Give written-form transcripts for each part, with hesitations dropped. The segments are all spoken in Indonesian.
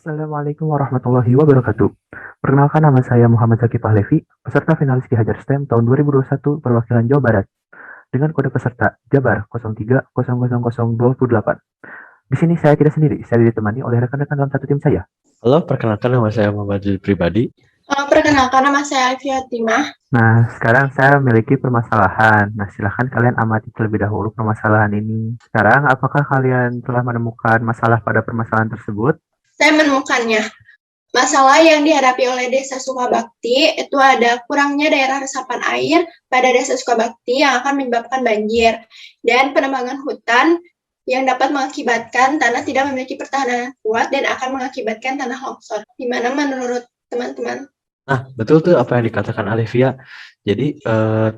Assalamualaikum warahmatullahi wabarakatuh. Perkenalkan, nama saya Muhammad Zaki Pahlevi, peserta finalis Ki Hajar STEM tahun 2021 perwakilan Jawa Barat dengan kode peserta Jabar 03000028. Di sini saya tidak sendiri, saya ditemani oleh rekan-rekan dalam satu tim saya. Halo, perkenalkan nama saya Muhammad Zul Pribadi. Perkenalkan, nama saya Alfia Timah. Nah, sekarang saya memiliki permasalahan. Nah, silahkan kalian amati terlebih dahulu permasalahan ini. Sekarang, apakah kalian telah menemukan masalah pada permasalahan tersebut? Saya menemukannya. Masalah yang dihadapi oleh Desa Sukabakti itu ada kurangnya daerah resapan air pada Desa Sukabakti yang akan menyebabkan banjir, dan penebangan hutan yang dapat mengakibatkan tanah tidak memiliki pertahanan kuat dan akan mengakibatkan tanah longsor. Gimana menurut teman-teman? Nah, betul tuh apa yang dikatakan Alivia. Jadi,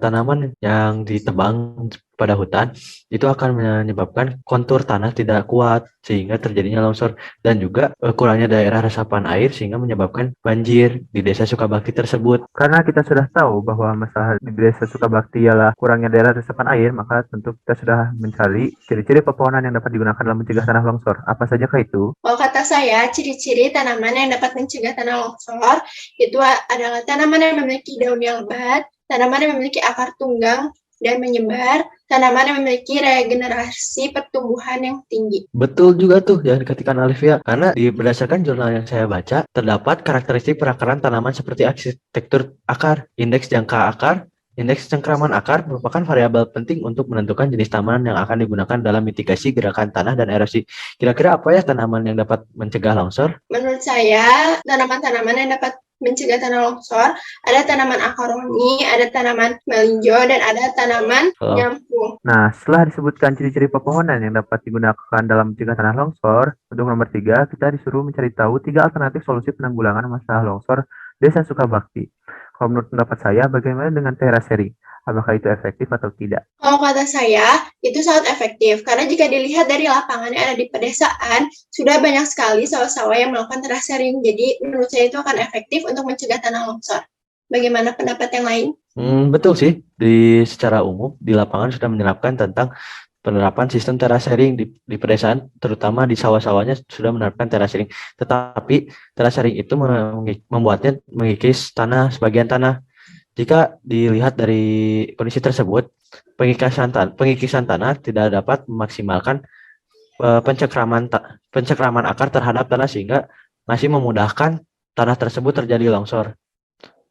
tanaman yang ditebang pada hutan itu akan menyebabkan kontur tanah tidak kuat sehingga terjadinya longsor, dan juga kurangnya daerah resapan air sehingga menyebabkan banjir di Desa Sukabakti tersebut. Karena kita sudah tahu bahwa masalah di Desa Sukabakti ialah kurangnya daerah resapan air, maka tentu kita sudah mencari ciri-ciri pepohonan yang dapat digunakan dalam mencegah tanah longsor. Apa sajakah itu? Kalau kata saya, ciri-ciri tanaman yang dapat mencegah tanah longsor itu adalah tanaman yang memiliki daun yang lebat, tanaman yang memiliki akar tunggang dan menyebar, tanaman yang memiliki regenerasi pertumbuhan yang tinggi. Betul juga tuh yang dikatakan Alivia, karena berdasarkan jurnal yang saya baca, terdapat karakteristik perakaran tanaman seperti arsitektur akar, indeks jangka akar, indeks cengkraman akar merupakan variabel penting untuk menentukan jenis tanaman yang akan digunakan dalam mitigasi gerakan tanah dan erosi. Kira-kira apa ya tanaman yang dapat mencegah longsor? Menurut saya, tanaman-tanaman yang dapat mencegah tanah longsor, ada tanaman akaroni, ada tanaman melinjo, dan ada tanaman nyampung. Nah, setelah disebutkan ciri-ciri pepohonan yang dapat digunakan dalam mencegah tanah longsor, untuk nomor 3, kita disuruh mencari tahu 3 alternatif solusi penanggulangan masalah longsor Desa Sukabakti. Kalau menurut pendapat saya, bagaimana dengan terasering? Apakah itu efektif atau tidak? Kalau kata saya, itu sangat efektif, karena jika dilihat dari lapangan yang ada di pedesaan, sudah banyak sekali sawah-sawah yang melakukan terasering, jadi menurut saya itu akan efektif untuk mencegah tanah longsor. Bagaimana pendapat yang lain? Betul sih, secara umum di lapangan sudah menerapkan tentang penerapan sistem terasering di pedesaan, terutama di sawah-sawahnya sudah menerapkan terasering. Tetapi terasering itu membuatnya mengikis tanah, sebagian tanah. Jika dilihat dari kondisi tersebut, pengikisan tanah tidak dapat memaksimalkan pencekraman akar terhadap tanah sehingga masih memudahkan tanah tersebut terjadi longsor.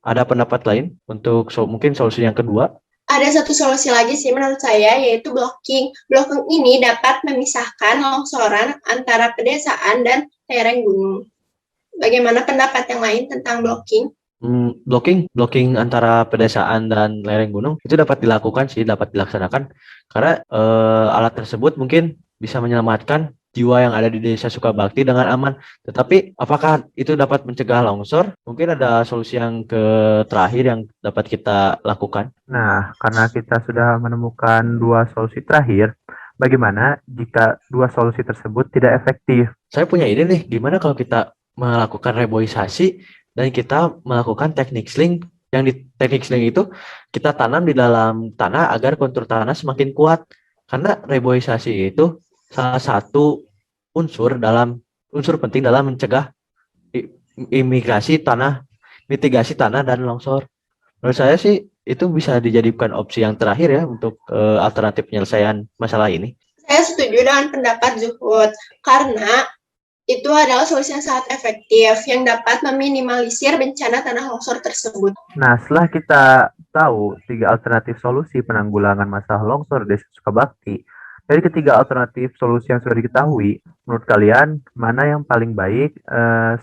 Ada pendapat lain untuk mungkin solusi yang kedua? Ada satu solusi lagi sih menurut saya, yaitu blocking. Blocking ini dapat memisahkan longsoran antara pedesaan dan lereng gunung. Bagaimana pendapat yang lain tentang blocking? Blocking antara pedesaan dan lereng gunung itu dapat dilaksanakan karena alat tersebut mungkin bisa menyelamatkan jiwa yang ada di Desa Sukabakti dengan aman. Tetapi apakah itu dapat mencegah longsor? Mungkin ada solusi yang terakhir yang dapat kita lakukan. Nah, karena kita sudah menemukan 2 solusi terakhir, bagaimana jika 2 solusi tersebut tidak efektif? Saya punya ide nih, gimana kalau kita melakukan reboisasi dan kita melakukan teknik sling. Yang di teknik sling itu kita tanam di dalam tanah agar kontur tanah semakin kuat. Karena reboisasi itu salah satu unsur penting dalam mencegah mitigasi tanah dan longsor. Menurut saya sih itu bisa dijadikan opsi yang terakhir ya untuk alternatif penyelesaian masalah ini. Saya setuju dengan pendapat Zuhud, karena itu adalah solusi yang sangat efektif yang dapat meminimalisir bencana tanah longsor tersebut. Nah, setelah kita tahu 3 alternatif solusi penanggulangan masalah longsor Desa Sukabakti, dari ketiga alternatif solusi yang sudah diketahui, menurut kalian mana yang paling baik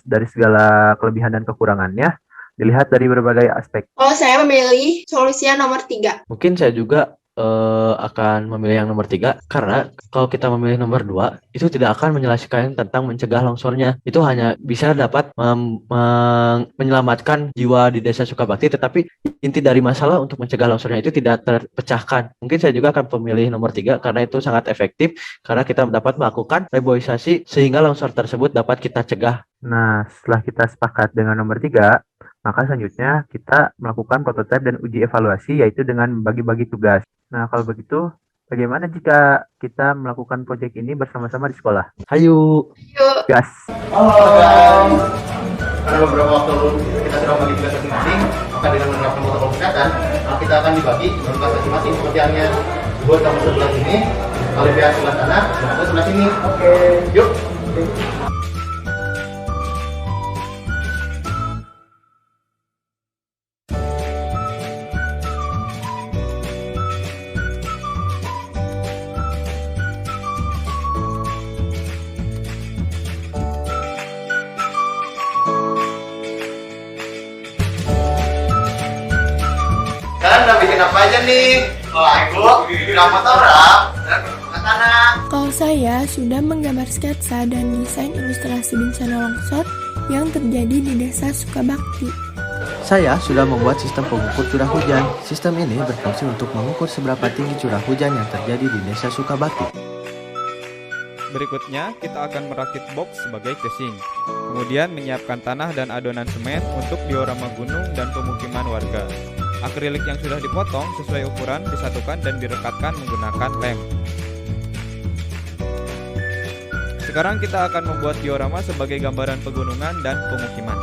dari segala kelebihan dan kekurangannya, dilihat dari berbagai aspek? Kalau saya memilih solusi yang nomor 3. Mungkin saya juga akan memilih yang nomor 3, karena kalau kita memilih nomor 2 itu tidak akan menyelesaikan tentang mencegah longsornya. Itu hanya bisa dapat menyelamatkan jiwa di Desa Sukabakti, tetapi inti dari masalah untuk mencegah longsornya itu tidak terpecahkan. Mungkin saya juga akan memilih nomor 3 karena itu sangat efektif, karena kita dapat melakukan reboisasi sehingga longsor tersebut dapat kita cegah. Nah, setelah kita sepakat dengan nomor 3, maka selanjutnya kita melakukan prototipe dan uji evaluasi, yaitu dengan membagi-bagi tugas. Nah, kalau begitu, Bagaimana jika kita melakukan proyek ini bersama-sama di sekolah? Hayu. Yuk. Gas. Halo guys, karena beberapa waktu lalu kita sudah bagi tugas masing-masing, maka dengan menerapkan protokol kesehatan, kita akan dibagi dengan tugas masing-masing seperti halnya buat kamu sebelah sini, Olivia sebelah sana, dan aku sebelah sini. Oke. Yuk. Kalian udah bikin apa aja nih? Wah, Ibu, bikin fotogram dan ke tanah. Kalau saya sudah menggambar sketsa dan desain ilustrasi bencana longsor yang terjadi di Desa Sukabakti. Saya sudah membuat sistem pengukur curah hujan. Sistem ini berfungsi untuk mengukur seberapa tinggi curah hujan yang terjadi di Desa Sukabakti. Berikutnya, kita akan merakit box sebagai casing. Kemudian menyiapkan tanah dan adonan semen untuk diorama gunung dan pemukiman warga. Akrilik yang sudah dipotong sesuai ukuran disatukan dan direkatkan menggunakan lem. Sekarang kita akan membuat diorama sebagai gambaran pegunungan dan pemukiman.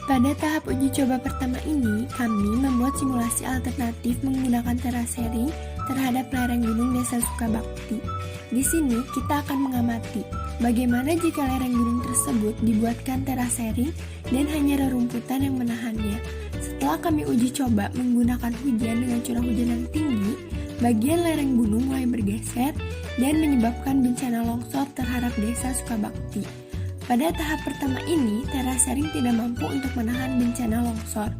Pada tahap uji coba pertama ini, kami membuat simulasi alternatif menggunakan terasering terhadap lereng gunung Desa Sukabakti. Di sini kita akan mengamati bagaimana jika lereng gunung tersebut dibuatkan terasering dan hanya rerumputan yang menahannya. Setelah kami uji coba menggunakan hujan dengan curah hujan yang tinggi, bagian lereng gunung mulai bergeser dan menyebabkan bencana longsor terhadap Desa Sukabakti. Pada tahap pertama ini, terasering tidak mampu untuk menahan bencana longsor.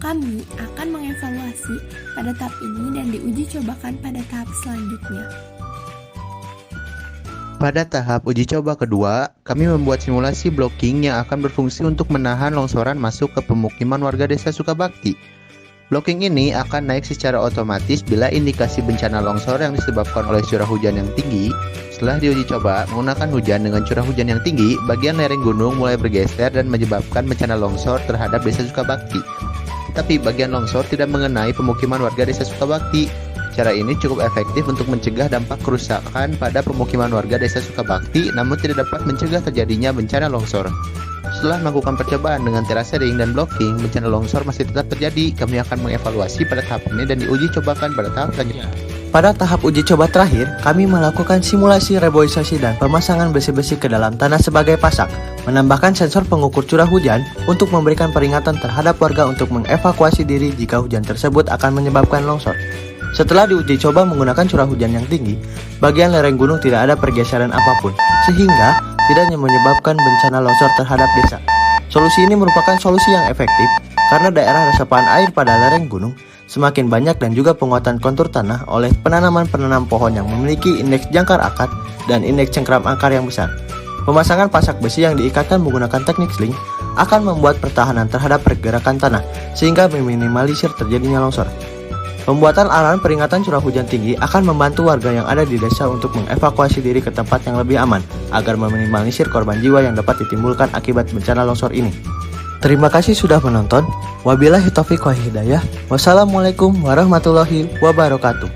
Kami akan mengevaluasi pada tahap ini dan diuji cobakan pada tahap selanjutnya. Pada tahap uji coba kedua, kami membuat simulasi blocking yang akan berfungsi untuk menahan longsoran masuk ke pemukiman warga Desa Sukabakti. Blocking ini akan naik secara otomatis bila indikasi bencana longsor yang disebabkan oleh curah hujan yang tinggi. Setelah diuji coba menggunakan hujan dengan curah hujan yang tinggi, bagian lereng gunung mulai bergeser dan menyebabkan bencana longsor terhadap Desa Sukabakti. Tapi bagian longsor tidak mengenai pemukiman warga Desa Sukabakti. Cara ini cukup efektif untuk mencegah dampak kerusakan pada pemukiman warga Desa Sukabakti, namun tidak dapat mencegah terjadinya bencana longsor. Setelah melakukan percobaan dengan terasering dan blocking, bencana longsor masih tetap terjadi. Kami akan mengevaluasi pada tahap ini dan diuji cobakan pada tahap selanjutnya. Pada tahap uji coba terakhir, kami melakukan simulasi reboisasi dan pemasangan besi-besi ke dalam tanah sebagai pasak, menambahkan sensor pengukur curah hujan untuk memberikan peringatan terhadap warga untuk mengevakuasi diri jika hujan tersebut akan menyebabkan longsor. Setelah diuji coba menggunakan curah hujan yang tinggi, bagian lereng gunung tidak ada pergeseran apapun, sehingga tidak menyebabkan bencana longsor terhadap desa. Solusi ini merupakan solusi yang efektif karena daerah resapan air pada lereng gunung semakin banyak dan juga penguatan kontur tanah oleh penanaman pohon yang memiliki indeks jangkar akar dan indeks cengkram akar yang besar. Pemasangan pasak besi yang diikatkan menggunakan teknik sling akan membuat pertahanan terhadap pergerakan tanah sehingga meminimalisir terjadinya longsor. Pembuatan alarm peringatan curah hujan tinggi akan membantu warga yang ada di desa untuk mengevakuasi diri ke tempat yang lebih aman agar meminimalisir korban jiwa yang dapat ditimbulkan akibat bencana longsor ini. Terima kasih sudah menonton. Wabillahi taufiq wal hidayah. Wassalamualaikum warahmatullahi wabarakatuh.